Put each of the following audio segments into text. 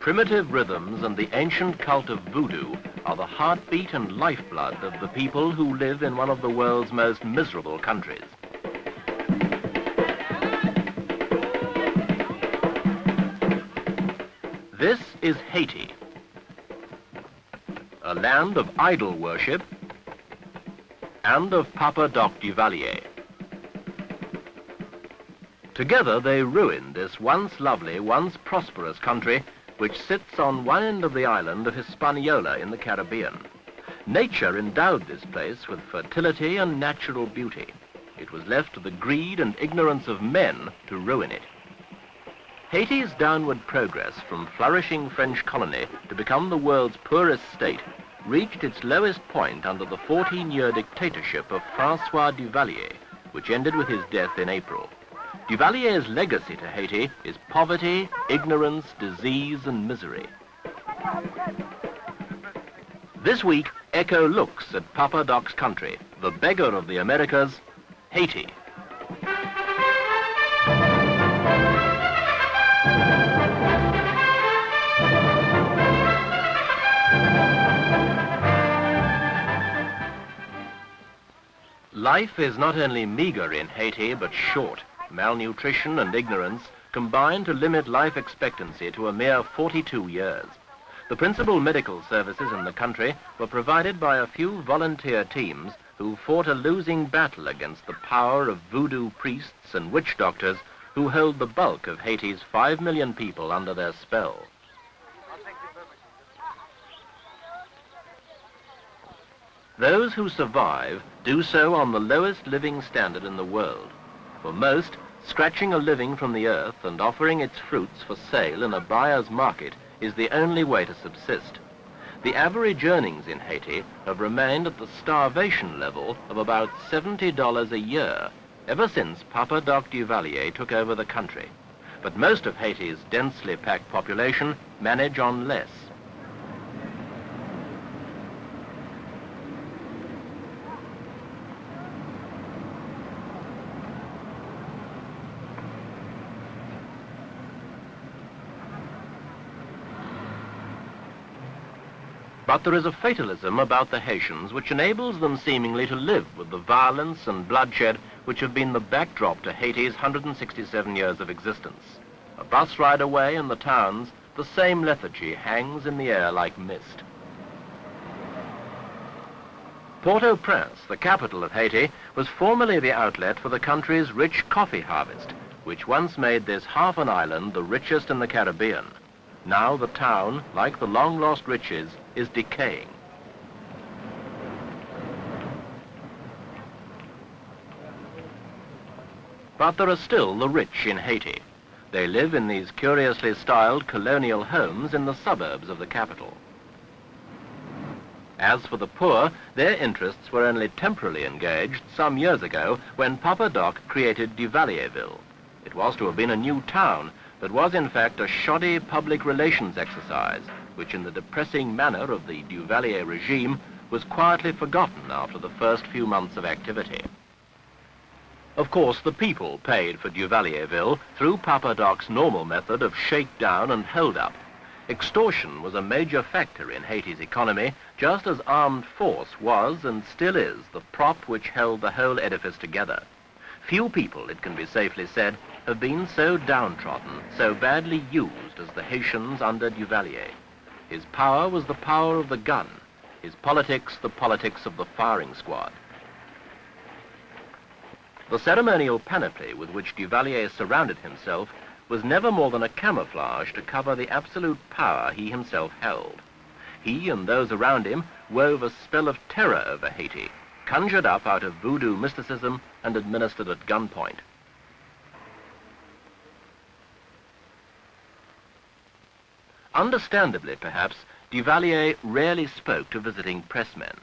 Primitive rhythms and the ancient cult of voodoo are the heartbeat and lifeblood of the people who live in one of the world's most miserable countries. This is Haiti, a land of idol worship and of Papa Doc Duvalier. Together they ruined this once lovely, once prosperous country which sits on one end of the island of Hispaniola in the Caribbean. Nature endowed this place with fertility and natural beauty. It was left to the greed and ignorance of men to ruin it. Haiti's downward progress from flourishing French colony to become the world's poorest state reached its lowest point under the 14-year dictatorship of François Duvalier, which ended with his death in April. Duvalier's legacy to Haiti is poverty, ignorance, disease, and misery. This week, Echo looks at Papa Doc's country, the beggar of the Americas, Haiti. Life is not only meager in Haiti, but short. Malnutrition and ignorance combine to limit life expectancy to a mere 42 years. The principal medical services in the country were provided by a few volunteer teams who fought a losing battle against the power of voodoo priests and witch doctors who hold the bulk of Haiti's 5 million people under their spell. Those who survive do so on the lowest living standard in the world. For most, scratching a living from the earth and offering its fruits for sale in a buyer's market is the only way to subsist. The average earnings in Haiti have remained at the starvation level of about $70 a year ever since Papa Doc Duvalier took over the country. But most of Haiti's densely packed population manage on less. But there is a fatalism about the Haitians which enables them seemingly to live with the violence and bloodshed which have been the backdrop to Haiti's 167 years of existence. A bus ride away in the towns, the same lethargy hangs in the air like mist. Port-au-Prince, the capital of Haiti, was formerly the outlet for the country's rich coffee harvest, which once made this half an island the richest in the Caribbean. Now the town, like the long-lost riches, is decaying. But there are still the rich in Haiti. They live in these curiously styled colonial homes in the suburbs of the capital. As for the poor, their interests were only temporarily engaged some years ago when Papa Doc created Duvalierville. It was to have been a new town, but was in fact a shoddy public relations exercise, which in the depressing manner of the Duvalier regime was quietly forgotten after the first few months of activity. Of course, the people paid for Duvalierville through Papa Doc's normal method of shakedown and hold-up. Extortion was a major factor in Haiti's economy, just as armed force was and still is the prop which held the whole edifice together. Few people, it can be safely said, have been so downtrodden, so badly used as the Haitians under Duvalier. His power was the power of the gun, his politics the politics of the firing squad. The ceremonial panoply with which Duvalier surrounded himself was never more than a camouflage to cover the absolute power he himself held. He and those around him wove a spell of terror over Haiti, conjured up out of voodoo mysticism and administered at gunpoint. Understandably, perhaps, Duvalier rarely spoke to visiting pressmen.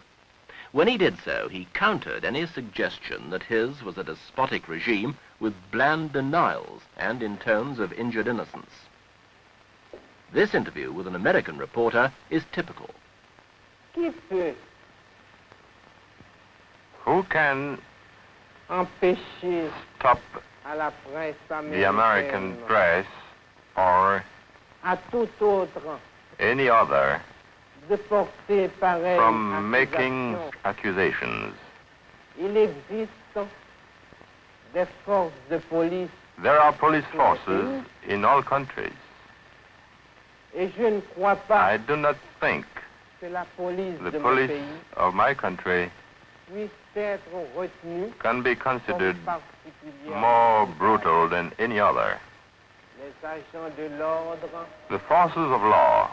When he did so, he countered any suggestion that his was a despotic regime with bland denials and in tones of injured innocence. This interview with an American reporter is typical. Who can stop the American press or à tout autre any other de porter pareille from making accusation. accusations. Il existe des forces de police There are police forces in all countries. et je ne crois pas I do not think que la police the de mon police pays of my country puisse être retenue can be considered comme particulièrement more brutal than any other. les agents de l'ordre The forces of law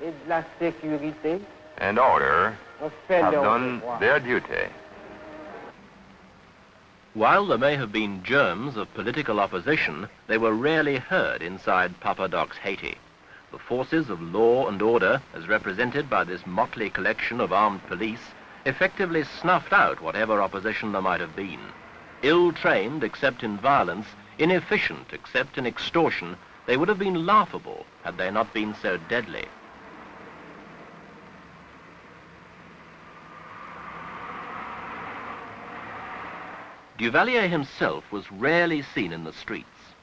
et de la sécurité and order ont fait have leur done devoir. their duty. While there may have been germs of political opposition, they were rarely heard inside Papa Doc's Haiti. The forces of law and order, as represented by this motley collection of armed police, effectively snuffed out whatever opposition there might have been. Ill-trained except in violence, inefficient except in extortion, they would have been laughable had they not been so deadly. Duvalier himself was rarely seen in the streets.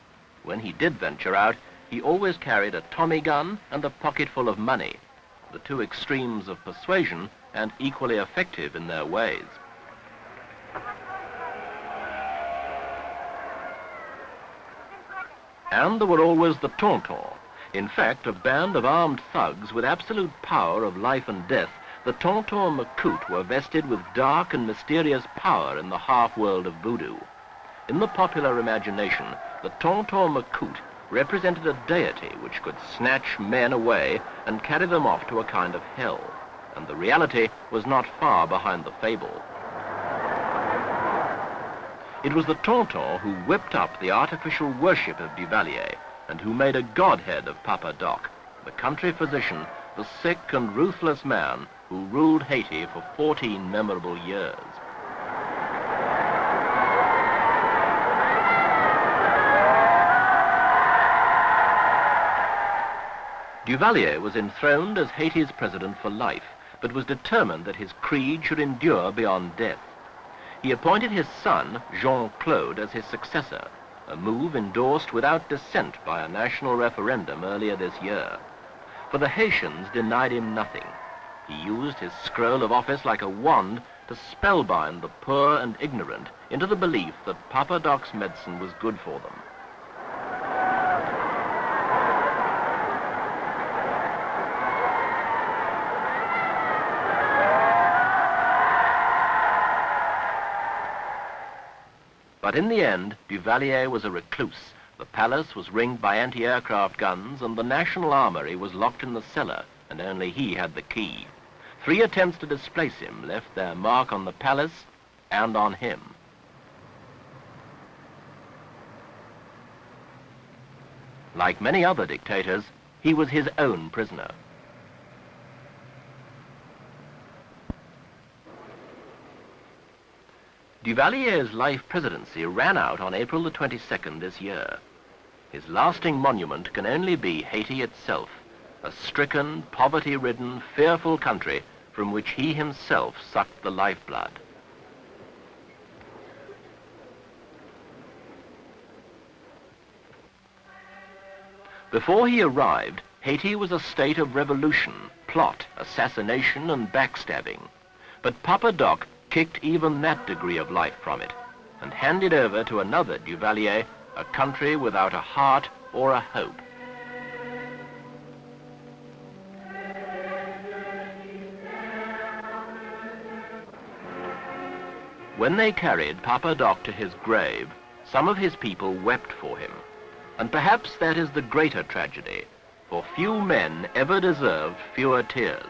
When he did venture out, he always carried a Tommy gun and a pocketful of money, the two extremes of persuasion and equally effective in their ways. And there were always the tontons. In fact, a band of armed thugs with absolute power of life and death, the tontons macoute were vested with dark and mysterious power in the half-world of voodoo. In the popular imagination, the tonton macoute represented a deity which could snatch men away and carry them off to a kind of hell, and the reality was not far behind the fable. It was the tonton who whipped up the artificial worship of Duvalier and who made a godhead of Papa Doc, the country physician, the sick and ruthless man who ruled Haiti for 14 memorable years. Duvalier was enthroned as Haiti's president for life, but was determined that his creed should endure beyond death. He appointed his son, Jean-Claude, as his successor, a move endorsed without dissent by a national referendum earlier this year. For the Haitians denied him nothing. He used his scroll of office like a wand to spellbind the poor and ignorant into the belief that Papa Doc's medicine was good for them. But in the end, Duvalier was a recluse. The palace was ringed by anti-aircraft guns, and the National Armory was locked in the cellar, and only he had the key. 3 attempts to displace him left their mark on the palace and on him. Like many other dictators, he was his own prisoner. Duvalier's life presidency ran out on April the 22nd this year. His lasting monument can only be Haiti itself, a stricken, poverty-ridden, fearful country from which he himself sucked the lifeblood. Before he arrived, Haiti was a state of revolution, plot, assassination, and backstabbing. But Papa Doc kicked even that degree of life from it and handed over to another Duvalier a country without a heart or a hope. When they carried Papa Doc to his grave, some of his people wept for him. And perhaps that is the greater tragedy, for few men ever deserved fewer tears.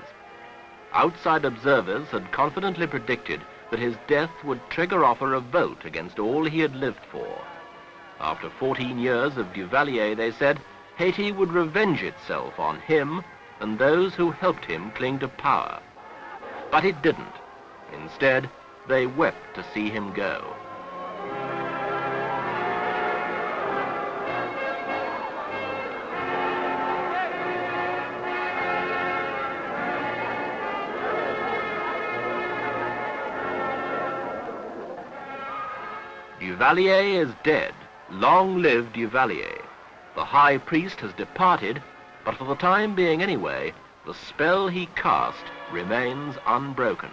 Outside observers had confidently predicted that his death would trigger off a revolt against all he had lived for. After 14 years of Duvalier, they said, Haiti would revenge itself on him and those who helped him cling to power. But it didn't. Instead, they wept to see him go. Duvalier is dead. Long live Duvalier. The high priest has departed, but for the time being anyway, the spell he cast remains unbroken.